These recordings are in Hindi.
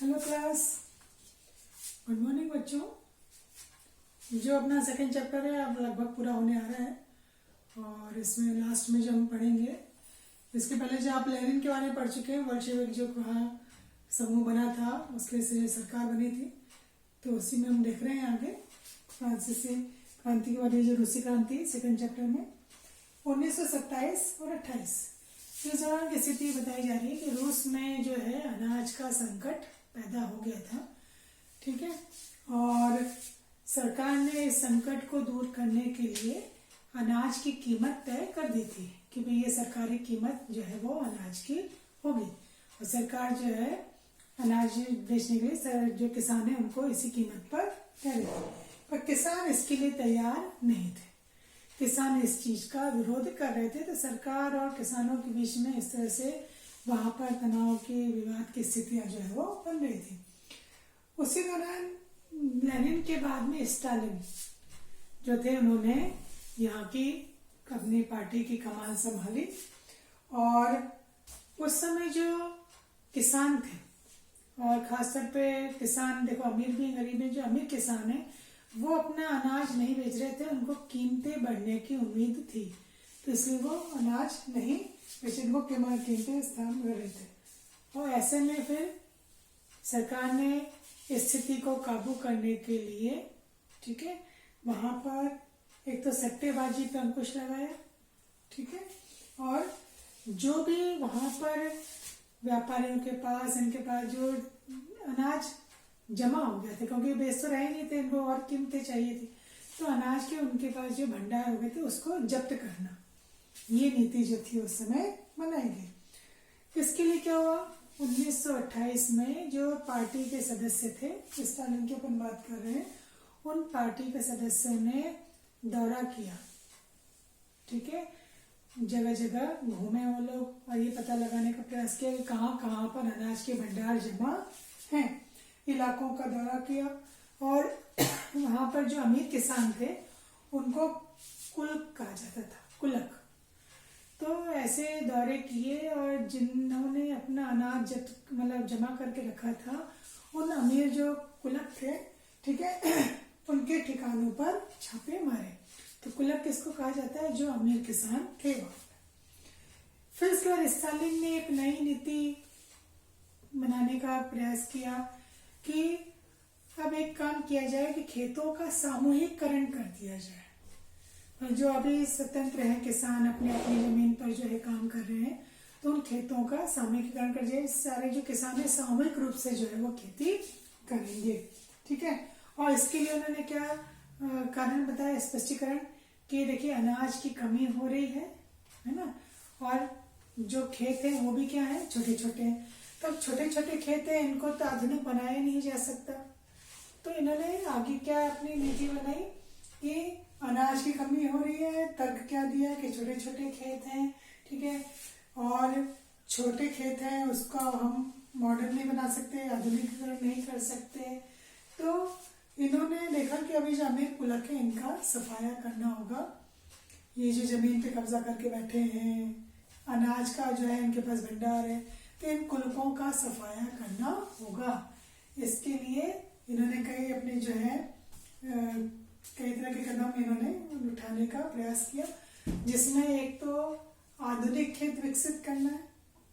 हेलो क्लास, गुड मॉर्निंग बच्चों। जो अपना सेकंड चैप्टर है अब लगभग पूरा होने आ रहा है और इसमें लास्ट में जो हम पढ़ेंगे, इसके पहले जो आप लेनिन के बारे में पढ़ चुके हैं, बोल्शेविक जो वहाँ समूह बना था उसके से सरकार बनी थी, तो उसी में हम देख रहे हैं आगे फ्रांसीसी क्रांति के बाद ये जो रूसी क्रांति सेकंड चैप्टर में 1927 और 28 इस दौरान की स्थिति बताई जा रही है कि रूस में जो है अनाज का संकट पैदा हो गया था। ठीक है, और सरकार ने इस संकट को दूर करने के लिए अनाज की कीमत तय कर दी थी कि भाई ये सरकारी कीमत जो है वो अनाज की होगी और सरकार जो है अनाज बेचने के लिए जो किसान है उनको इसी कीमत पर कह रही थी, पर किसान इसके लिए तैयार नहीं थे। किसान इस चीज का विरोध कर रहे थे, तो सरकार और किसानों के बीच में इस तरह से वहां पर तनाव की विवाद की स्थितियां जो है वो बन रही थी। उसी दौरान लेनिन के बाद में स्टालिन जो थे उन्होंने यहाँ की अपनी पार्टी की कमान संभाली और उस समय जो किसान थे और खासतौर पे किसान, देखो अमीर भी गरीब में, जो अमीर किसान है वो अपना अनाज नहीं बेच रहे थे, उनको कीमतें बढ़ने की उम्मीद थी, तो इसलिए वो अनाज नहीं बेच, उनको कीमतें स्थान कर रहे थे। और ऐसे में फिर सरकार ने स्थिति को काबू करने के लिए, ठीक है, वहां पर एक तो सट्टेबाजी पे अंकुश लगाया, ठीक है, और जो भी वहां पर व्यापारियों के पास, इनके पास जो अनाज जमा हो गए थे, क्योंकि बेच तो रहे नहीं थे, इनको और कीमतें चाहिए थी, तो अनाज के उनके पास जो भंडार हो गए थे उसको जब्त करना, ये नीति जो थी उस समय बनाई गई। इसके लिए क्या हुआ, 1928 में जो पार्टी के सदस्य थे, स्टालिन की अपन बात कर रहे हैं, उन पार्टी के सदस्यों ने दौरा किया, ठीक है, जगह जगह घूमे वो लोग और ये पता लगाने का प्रयास किया कि कहाँ कहाँ पर अनाज के भंडार जमा हैं, इलाकों का दौरा किया और वहां पर जो अमीर किसान थे उनको कुल्क कहा जाता था, कुलक। तो ऐसे दौरे किए और जिन्होंने अपना अनाज मतलब जमा करके रखा था, उन अमीर जो कुलक थे, ठीक है, उनके ठिकानों पर छापे मारे। तो कुलक किसको कहा जाता है, जो अमीर किसान थे वहां। फिर उसके बाद स्टालिन ने एक नई नीति बनाने का प्रयास किया कि अब एक काम किया जाए कि खेतों का सामूहिककरण कर दिया जाए। जो अभी स्वतंत्र है किसान, अपने अपनी जमीन पर जो है काम कर रहे हैं, तो उन खेतों का सामूहिककरण कर दिया, सारे जो किसान है सामूहिक रूप से जो है वो खेती करेंगे, ठीक है। और इसके लिए उन्होंने क्या कारण बताया, स्पष्टीकरण, कि देखिए अनाज की कमी हो रही है ना, और जो खेत है वो भी क्या है, छोटे छोटे हैं, तो छोटे छोटे खेत है, इनको तो आधुनिक बनाया नहीं जा सकता, तो इन्होंने आगे क्या अपनी नीति बनाई कि अनाज की कमी हो रही है, तर्क क्या दिया कि छोटे छोटे खेत हैं, ठीक है, और छोटे खेत हैं उसका हम मॉडर्न नहीं बना सकते, आधुनिकीकरण नहीं कर सकते, तो इन्होंने देखा कि अभी जो अमीर कुलक है इनका सफाया करना होगा, ये जो जमीन पे कब्जा करके बैठे हैं, अनाज का जो है इनके पास भंडार है, तो इन कुलकों का सफाया करना होगा। इसके लिए इन्होंने कई अपने जो है कई तरह के कदम इन्होंने उठाने का प्रयास किया, जिसमें एक तो आधुनिक खेत विकसित करना है,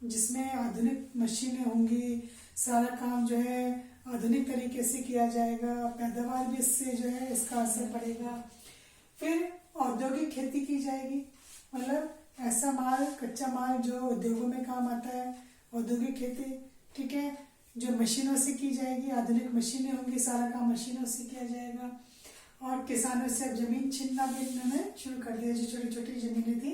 जिसमें आधुनिक मशीनें होंगी, सारा काम जो है आधुनिक तरीके से किया जाएगा, पैदावार भी इससे जो है इसका असर पड़ेगा। फिर औद्योगिक खेती की जाएगी, मतलब ऐसा माल, कच्चा माल जो उद्योगों में काम आता है, औद्योगिक खेती, ठीक है, जो मशीनों से की जाएगी, आधुनिक मशीनें होंगी, सारा काम मशीनों से किया जाएगा। और किसानों से अब जमीन छीनना भी इन्होंने शुरू कर दिया, जो छोटी छोटी जमीनें थी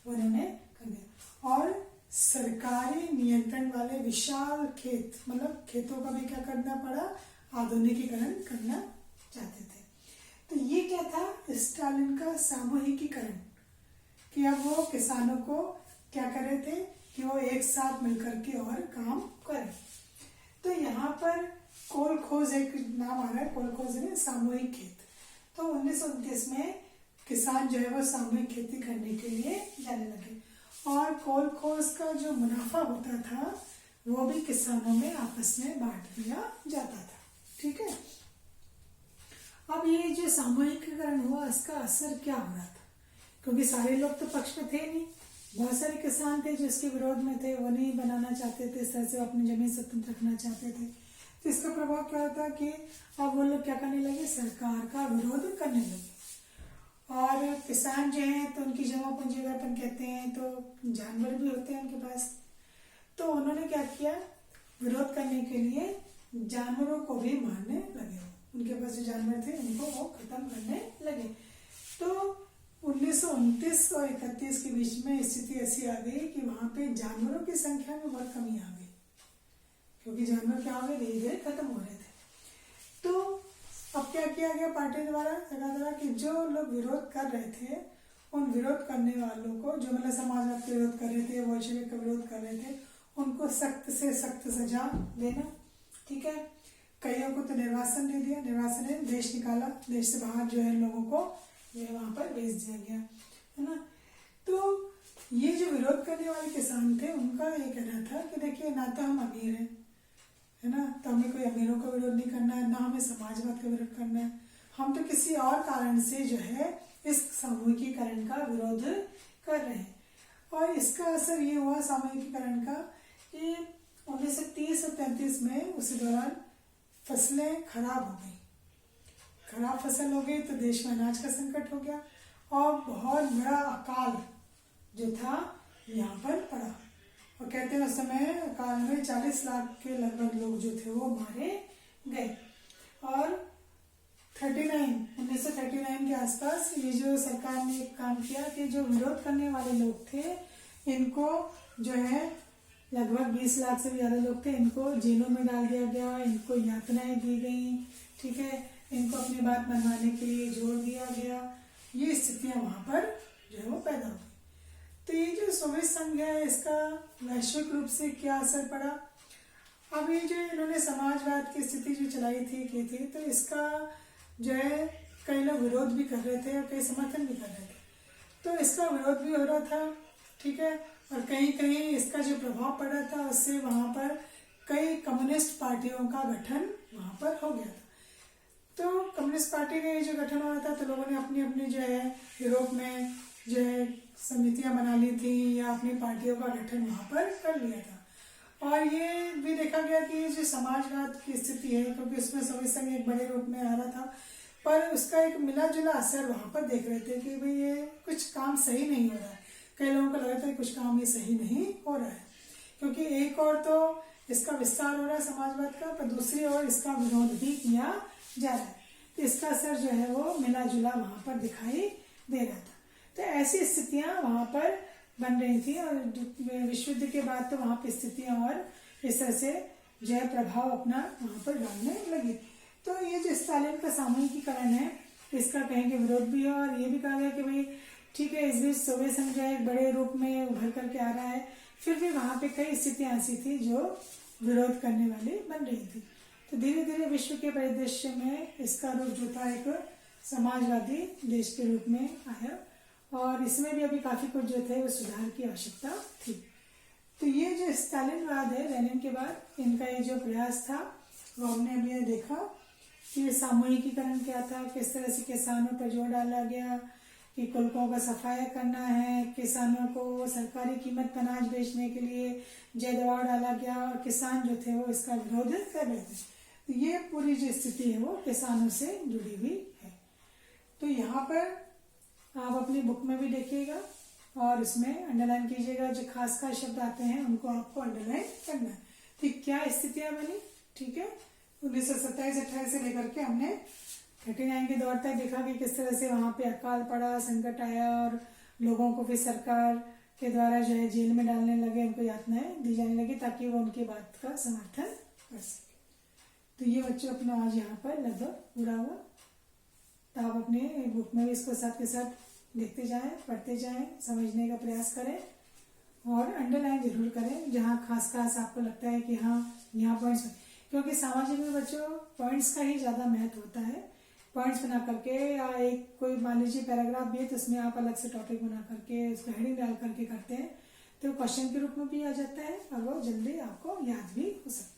वो इन्होंने कर दिया, और सरकारी नियंत्रण वाले विशाल खेत, मतलब खेतों का भी क्या करना पड़ा, आधुनिकीकरण करना चाहते थे। तो ये क्या था, स्टालिन का सामूहिकीकरण, कि अब वो किसानों को क्या कर रहे थे कि वो एक साथ मिलकर के और काम करें। तो यहाँ पर कोलखोज एक नाम आ रहा है, कोलखोज है सामूहिक खेत। तो 1929 में किसान जो है वो सामूहिक खेती करने के लिए जाने लगे, और कोलखोज का जो मुनाफा होता था वो भी किसानों में आपस में बांट दिया जाता था। ठीक है, अब ये जो सामूहिकीकरण हुआ इसका असर क्या हो रहा था, क्योंकि सारे लोग तो पक्ष में थे नहीं, बहुत सारे किसान थे जो इसके विरोध में थे, वो नहीं बनाना चाहते थे, इस तरह से अपनी जमीन स्वतंत्र रखना चाहते थे। तो इसका प्रभाव क्या होता कि अब वो लोग क्या करने लगे, सरकार का विरोध करने लगे। और किसान जो हैं तो उनकी जमा पूंजी अगर अपन कहते हैं तो जानवर भी होते हैं उनके पास, तो उन्होंने क्या किया, विरोध करने के लिए जानवरों को भी मारने लगे। उनके पास जो जानवर थे उनको वो खत्म करने लगे। तो 1929 और 31 के बीच में स्थिति ऐसी आ गई कि वहां पे जानवरों की संख्या में बहुत कमी आ गई, क्योंकि जानवर क्या हो गए, धीरे धीरे खत्म हो रहे थे। तो अब क्या किया गया पार्टी द्वारा, सरकार द्वारा, कि जो लोग विरोध कर रहे थे उन विरोध करने वालों को, जो मतलब समाजवाद का विरोध कर रहे थे, बोल्शेविक का विरोध कर रहे थे, उनको सख्त से सख्त सजा देना। ठीक है, कईयों को तो निर्वासन दे दिया, निर्वासन है देश निकाला, देश से बाहर जो है लोगों को वहां पर भेज दिया गया, है ना। तो ये जो विरोध करने वाले किसान थे उनका ये कहना था कि देखिए, ना तो हम अमीर हैं, है ना, तो हमें कोई अमीरों का विरोध नहीं करना है, ना हमें समाजवाद का विरोध करना है, हम तो किसी और कारण से जो है इस सामूहिकीकरण का विरोध कर रहे हैं। और इसका असर ये हुआ सामूहिकीकरण का कि 1930 और 35 में उसी दौरान फसलें खराब हो गई, खराब फसल हो गई तो देश में अनाज का संकट हो गया और बहुत बड़ा अकाल जो था यहाँ पर पड़ा। और कहते हैं उस समय अकाल में 40 लाख के लगभग लोग जो थे वो मारे गए। और 1939 के आसपास ये जो सरकार ने एक काम किया कि जो विरोध करने वाले लोग थे इनको जो है लगभग 20 लाख से भी ज़्यादा लोग थे, इनको जेलों में डाल दिया गया, इनको यातनाएं दी गई। ठीक है, इनको अपनी बात मनवाने के लिए जोर दिया गया। ये स्थितियां वहाँ पर जो है वो पैदा हो गई। तो ये जो सोवियत संघ है इसका वैश्विक रूप से क्या असर पड़ा। अब ये जो इन्होंने समाजवाद की स्थिति जो चलाई थी की थी, तो इसका जो है कई लोग विरोध भी कर रहे थे और कई समर्थन भी कर रहे थे। तो इसका विरोध भी हो रहा था। ठीक है, और कहीं कहीं इसका जो प्रभाव पड़ रहा था उससे वहाँ पर कई कम्युनिस्ट पार्टियों का गठन वहाँ पर हो गया था। तो कम्युनिस्ट पार्टी का जो गठन हो रहा था तो लोगों ने अपनी अपनी जो है यूरोप में जो है समितियां बना ली थी या अपनी पार्टियों का गठन वहाँ पर कर लिया था। और ये भी देखा गया कि ये जो समाजवाद की स्थिति है, क्योंकि उसमें सोवियत संघ एक बड़े रूप में आ रहा था, पर उसका एक मिला जुला असर वहाँ पर देख रहे थे कि भाई ये कुछ काम सही नहीं हो रहा है। कई लोगों को लगा था कि कुछ काम ये सही नहीं हो रहा है, क्योंकि एक और तो इसका विस्तार हो रहा है समाजवाद का, पर दूसरी ओर इसका विरोध भी किया जा रहा है। तो इसका असर जो है वो मिला जुला वहाँ पर दिखाई दे रहा था। तो ऐसी स्थितियाँ वहाँ पर बन रही थी और विश्व युद्ध के बाद तो वहाँ पर स्थितियाँ और इस तरह से जो है प्रभाव अपना वहाँ पर डालने लगी। तो ये जो स्टालिन का सामूहिकीकरण है इसका कहेंगे विरोध भी है, और ये भी कहा गया कि भाई ठीक है, इस बीच सोवियत संघ जो है एक बड़े रूप में उभर करके आ रहा है, फिर भी वहाँ पे कई स्थितियाँ ऐसी थी जो विरोध करने वाली बन रही थी। तो धीरे धीरे विश्व के परिदृश्य में इसका रूप जो था एक समाजवादी देश के रूप में आया, और इसमें भी अभी काफी कुछ जो थे वो सुधार की आवश्यकता थी। तो ये जो स्टालिनवाद है, लेनिन के बाद इनका ये जो प्रयास था वो हमने अभी देखा कि सामूहिकीकरण क्या था, किस तरह से किसानों पर जोर डाला गया कि कुलकों का सफाया करना है, किसानों को सरकारी कीमत पर अनाज बेचने के लिए जय दबाव डाला गया और किसान जो थे वो इसका विरोध कर रहे थे। तो ये पूरी जो स्थिति है वो किसानों से जुड़ी हुई है। तो यहाँ पर आप अपनी बुक में भी देखिएगा और इसमें अंडरलाइन कीजिएगा, जो खास खास शब्द आते हैं उनको आपको अंडरलाइन करना है। तो क्या स्थितियाँ बनी, ठीक है, 1927-28 से लेकर के हमने 39 के दौर तक देखा कि किस तरह से वहाँ पे अकाल पड़ा, संकट आया और लोगों को फिर सरकार के द्वारा जो है जेल में डालने लगे, उनको यातनाएं दी जाने लगी ताकि वो उनकी बात का समर्थन कर सके। तो ये बच्चों अपना आज यहाँ पर लगभग पूरा हुआ। तो आप अपने बुक में भी इसको साथ के साथ देखते जाएं, पढ़ते जाएं, समझने का प्रयास करें और अंडरलाइन जरूर करें जहाँ खास खास आपको लगता है कि हाँ यहाँ पॉइंट्स, क्योंकि सामाजिक में बच्चों पॉइंट्स का ही ज़्यादा महत्व होता है। पॉइंट्स बना करके या एक कोई मान लीजिए पैराग्राफ भी है तो उसमें आप अलग से टॉपिक बना करके उसको हेडिंग डाल करके करते हैं तो क्वेश्चन के रूप में भी आ जाता है और वो जल्दी आपको याद भी हो सकता है।